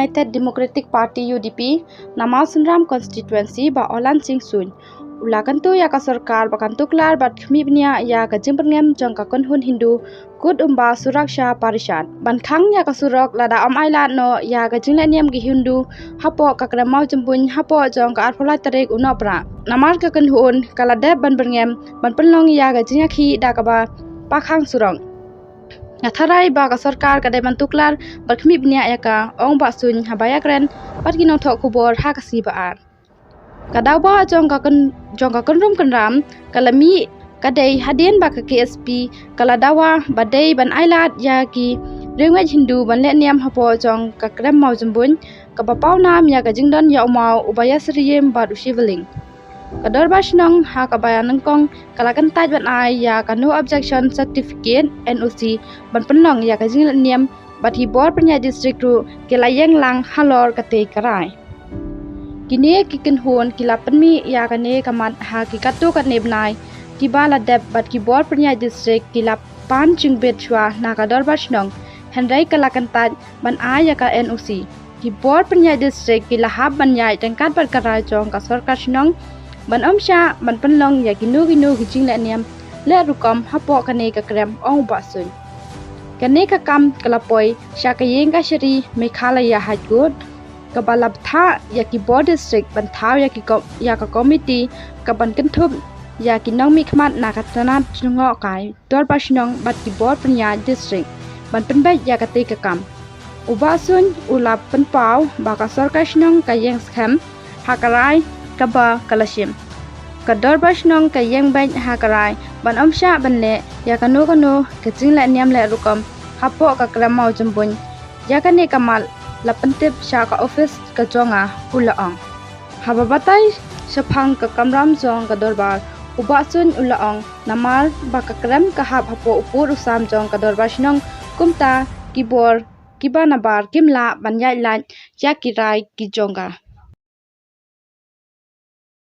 United Democratic Party UDP Namau Sunram constituency Bah Olan Singh Suin. Ulakan tu ya ka Sorkar bakan tuklar bat khmibnya ya ka byrngem jong ka konhun Hindu kut umba suraksha parishan. Ban khang ya ka surok lada ailat no ya ka shitniam gi Hindu hapo ka kramau jembun hapo jong ka arphola tarik unopra. Namar ka konhun kala deb ban byrngem ban penlong ya ka iakhih da ka ba pakhang surong. Ngatharai ba ka Sorkar kadai ban tuklar bat khmibnya ya ka ong ba sun habaya kren bat ginong thok kubor ha ka si ba. Kadau ba jong ka konrum kanram kalami kadai hadien ba ka KSP kala dawa badai ban ailat ya ki ringwet Hindu ban letniam hapo jong ka krem mau jembun ka bapau nam ya ka jingdon ya umau ubaya sriem ba usiveling kador ba shnong ha ka bayan nangkong kala kan taj ban ai ya ka no objection certificate NOC ban penlong ya ka jingdon bat hi bor penya district ru kelayeng lang halor ka te karai kini kikin hon kila penmi ya kane kamat ha ki katu kan nebnai ki bala deb bat ki bor penya district kila pan jingbet chwa na ka dor bashnong henrai kala kan taj ban aya ka NOC ki bor penya district kila hab ban yai tengkat bat karai jong ka Sorkar shnong ban omsha ban penlong ya kinu ki jinglaniam le rukom hapo kane ka krem ong basun kane ka kam kalapoi sha ka yenga shari mekhalaya hajgut kabalap tha ya ki board district ban thau ya ka committee ka ban kentup ya ki nong mi khmat na ka tanat ngo kai dor pasnong bat ki board pnya district ban penbai ya ka te ka kam ubasun ulap penpau ba ka Sorkar snong ka yeng scam hakarai ka ba kalashim ka dor pasnong ka yeng ban hakarai ban omsha ban le ya ka no ka jingla niam le rukom hapo ka kramau jembun ya ka ne kamal lapantip sha ka office ka jonga ulaong hababatai saphang ka kamram jong ka dorbar ubasun ulaong namar ba ka kram ka hap hapo upur usam jong ka dorbar shnong kumta kibor kibana bar kimla banyai lan ya kirai ki jonga